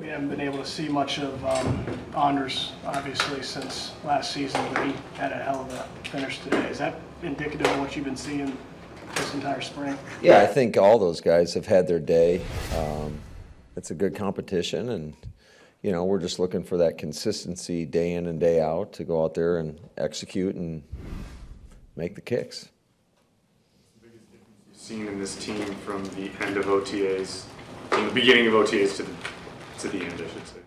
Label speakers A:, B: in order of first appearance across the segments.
A: We haven't been able to see much of Anders, obviously, since last season, but he had a hell of a finish today. Is that indicative of what you've been seeing this entire spring?
B: Yeah, I think all those guys have had their day. It's a good competition, and we're just looking for that consistency day in and day out to go out there and execute and make the kicks.
C: The biggest difference you've seen in this team from the end of OTAs, from the beginning of OTAs to the end, I should say?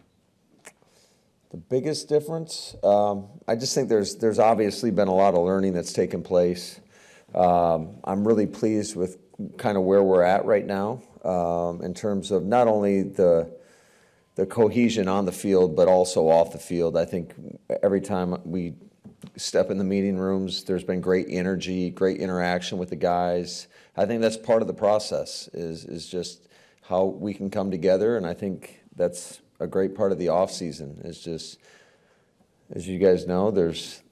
B: The biggest difference, I just think there's obviously been a lot of learning that's taken place. I'm really pleased with kind of where we're at right now in terms of not only the cohesion on the field, but also off the field. I think every time we step in the meeting rooms, there's been great energy, great interaction with the guys. I think that's part of the process is just how we can come together, and I think that's a great part of the off season. Is just, as you guys know, there's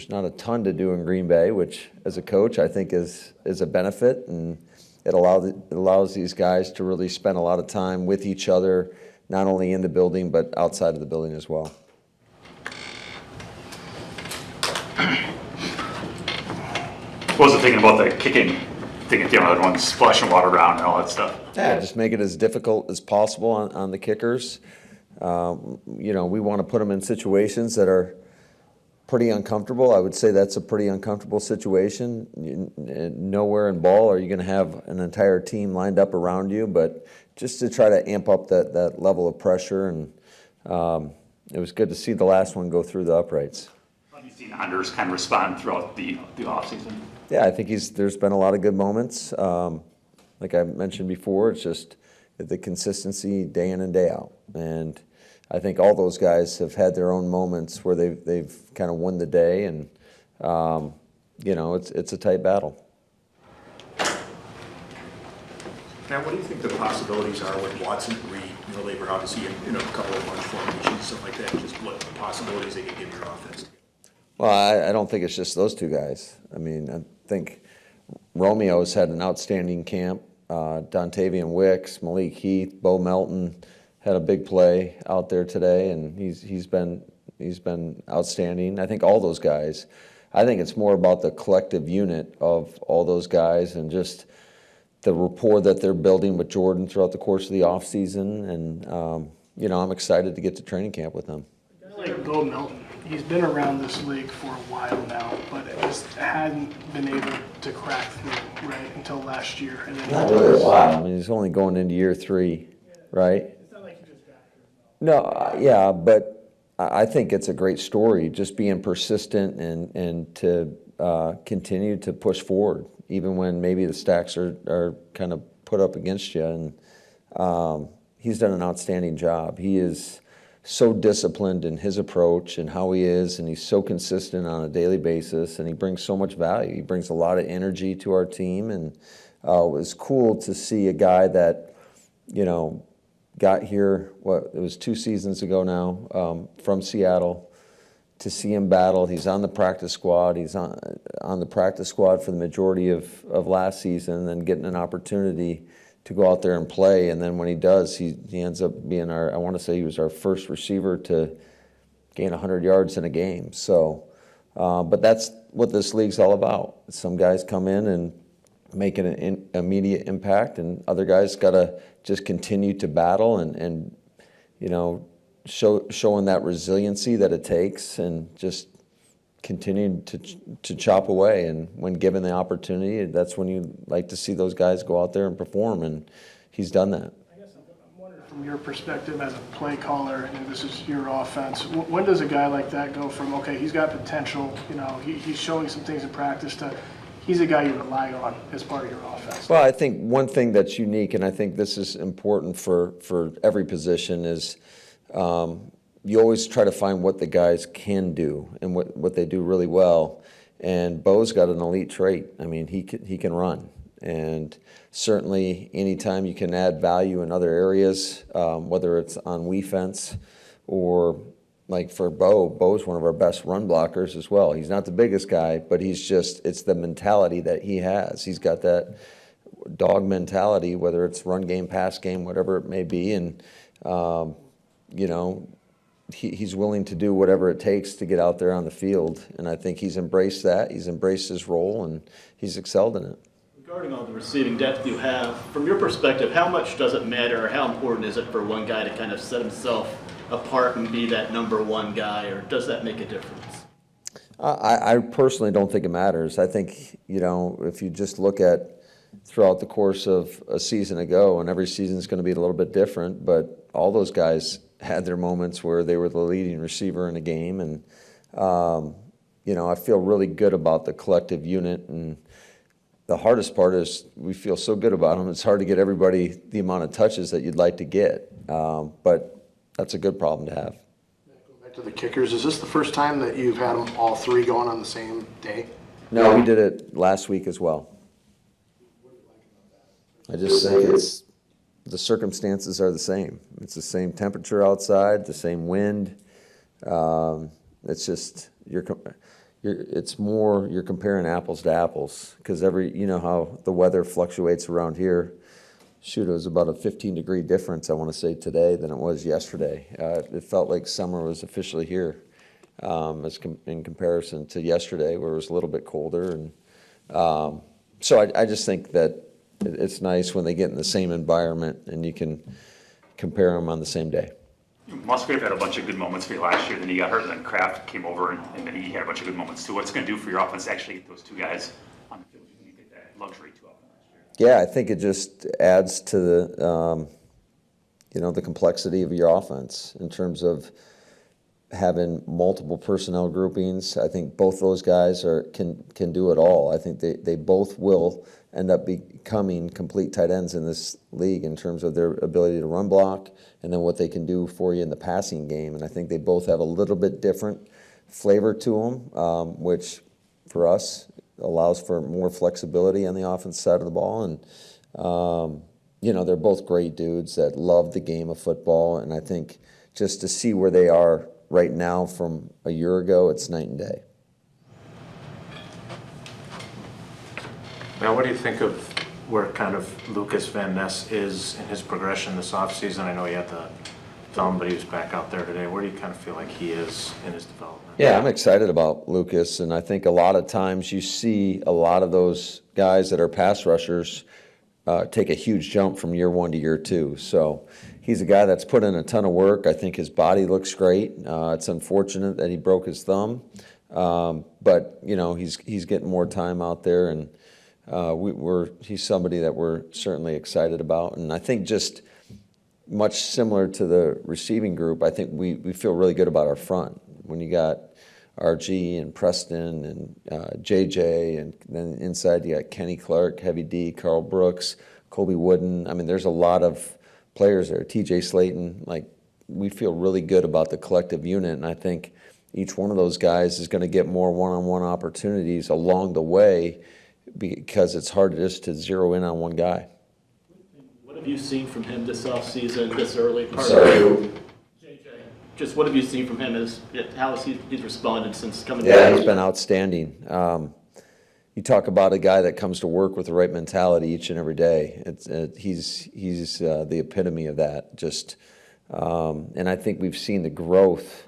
B: not a ton to do in Green Bay, which as a coach I think is a benefit, and it allows these guys to really spend a lot of time with each other, not only in the building but outside of the building as well.
D: I wasn't thinking about the kicking thing, everyone's splashing water around and all that stuff.
B: Yeah, just make it as difficult as possible on the kickers. We want to put them in situations that are pretty uncomfortable. I would say that's a pretty uncomfortable situation. Nowhere in ball are you going to have an entire team lined up around you, but just to try to amp up that level of pressure. And it was good to see the last one go through the uprights.
D: Have you seen Anders kind of respond throughout the offseason?
B: Yeah, I think there's been a lot of good moments. Like I mentioned before, it's just the consistency day in and day out. And I think all those guys have had their own moments where they've kind of won the day, and it's a tight battle.
E: Matt, what do you think the possibilities are with Watson and Reed? They were obviously in a couple of bunch formations, stuff like that. Just what the possibilities they could give your offense.
B: Well, I don't think it's just those two guys. I mean, I think Romeo's had an outstanding camp. Dontavian Wicks, Malik Heath, Bo Melton had a big play out there today, and he's been outstanding. I think all those guys. I think it's more about the collective unit of all those guys and just the rapport that they're building with Jordan throughout the course of the offseason. And I'm excited to get to training camp with them.
A: Like Bo Melton, he's been around this league for a while now, but it just hadn't been able to crack through right until last year. And then
B: Not really a while. I mean, he's only going into year 3, right?
A: It's not like he just got here.
B: No, yeah, but I think it's a great story, just being persistent and to continue to push forward, even when maybe the stacks are kind of put up against you. And he's done an outstanding job. He is so disciplined in his approach and how he is, and he's so consistent on a daily basis, and he brings so much value. He brings a lot of energy to our team, and it was cool to see a guy that, got here, it was 2 seasons ago now, from Seattle, to see him battle. He's on the practice squad. He's on the practice squad for the majority of last season, and getting an opportunity to go out there and play. And then when he does, he ends up being I want to say he was our first receiver to gain 100 yards in a game. So, but that's what this league's all about. Some guys come in and make an immediate impact, and other guys got to just continue to battle and showing that resiliency that it takes, and just continue to chop away. And when given the opportunity, that's when you like to see those guys go out there and perform, and he's done that.
A: I guess I'm wondering from your perspective as a play caller, and this is your offense, when does a guy like that go from, okay, he's got potential, he's showing some things in practice, to he's a guy you rely on as part of your offense?
B: Well, I think one thing that's unique, and I think this is important for every position, is you always try to find what the guys can do and what they do really well. And Bo's got an elite trait. I mean, he can run. And certainly anytime you can add value in other areas, whether it's on defense or like for Bo's one of our best run blockers as well. He's not the biggest guy, but it's the mentality that he has. He's got that dog mentality, whether it's run game, pass game, whatever it may be. And you know, he's willing to do whatever it takes to get out there on the field. And I think he's embraced that. He's embraced his role, and he's excelled in it.
F: Regarding all the receiving depth you have, from your perspective, how much does it matter, or how important is it for one guy to kind of set himself apart and be that number one guy, or does that make a difference?
B: I personally don't think it matters. I think, you know, if you just look at throughout the course of a season ago, and every season is going to be a little bit different, but all those guys had their moments where they were the leading receiver in a game. And, you know, I feel really good about the collective unit. And the hardest part is we feel so good about them. It's hard to get everybody the amount of touches that you'd like to get. But that's a good problem to have.
G: Back to the kickers, is this the first time that you've had them all three going on the same day?
B: No, we did it last week as well. I just think the circumstances are the same. It's the same temperature outside, the same wind. It's just it's more you're comparing apples to apples, because you know how the weather fluctuates around here. Shoot, it was about a 15-degree difference, I want to say, today than it was yesterday. It felt like summer was officially here, in comparison to yesterday, where it was a little bit colder. And so I just think that it's nice when they get in the same environment and you can compare them on the same day.
D: Musgrave had a bunch of good moments for you last year, then he got hurt, and then Kraft came over, and then he had a bunch of good moments too. What's it going to do for your offense to actually get those two guys on the field? You get that luxury too often last year.
B: Yeah, I think it just adds to the, you know, the complexity of your offense in terms of having multiple personnel groupings. I think both those guys can do it all. I think they both will end up becoming complete tight ends in this league in terms of their ability to run block and then what they can do for you in the passing game. And I think they both have a little bit different flavor to them, which for us allows for more flexibility on the offense side of the ball. And, you know, they're both great dudes that love the game of football. And I think just to see where they are right now from a year ago, it's night and day.
H: Now, what do you think of where kind of Lucas Van Ness is in his progression this offseason? I know he had the film, but he was back out there today. Where do you kind of feel like he is in his development?
B: Yeah, I'm excited about Lucas, and I think a lot of times you see a lot of those guys that are pass rushers take a huge jump from year one to year two. So he's a guy that's put in a ton of work. I think his body looks great. It's unfortunate that he broke his thumb, but you know he's getting more time out there, and he's somebody that we're certainly excited about. And I think just much similar to the receiving group, I think we feel really good about our front. When you got RG and Preston and JJ, and then inside you got Kenny Clark, Heavy D, Carl Brooks, Colby Wooden. I mean, there's a lot of players there. TJ Slayton. Like, we feel really good about the collective unit, and I think each one of those guys is going to get more one-on-one opportunities along the way, because it's hard just to zero in on one guy.
F: What have you seen from him this offseason, this early part?
B: Sorry.
F: JJ. Just what have you seen from him? How has he's responded since coming
B: Yeah,
F: back?
B: he's been outstanding. You talk about a guy that comes to work with the right mentality each and every day. He's the epitome of that. And I think we've seen the growth.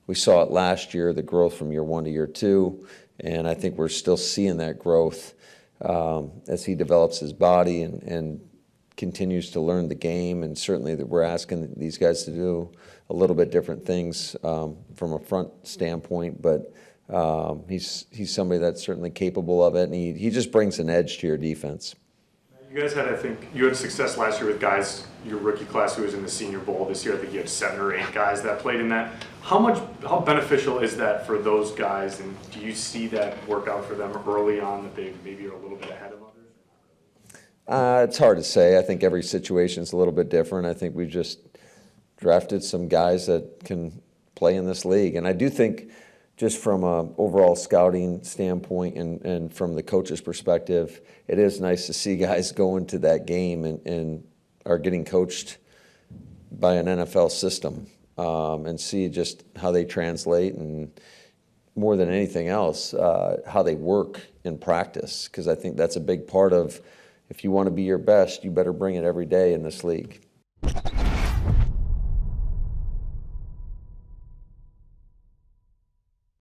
B: We saw it last year, the growth from year one to year two, and I think we're still seeing that growth as he develops his body and continues to learn the game. And certainly that we're asking these guys to do a little bit different things from a front standpoint, but he's somebody that's certainly capable of it, and he just brings an edge to your defense.
C: You guys had, I think, you had success last year with guys, your rookie class who was in the Senior Bowl this year. I think you had 7 or 8 guys that played in that. How beneficial is that for those guys, and do you see that work out for them early on, that they maybe are a little bit ahead of others?
B: It's hard to say. I think every situation's a little bit different. I think we've just drafted some guys that can play in this league, and I do think, just from an overall scouting standpoint and from the coach's perspective, it is nice to see guys go into that game and are getting coached by an NFL system, and see just how they translate, and more than anything else, how they work in practice. Because I think that's a big part of, if you want to be your best, you better bring it every day in this league.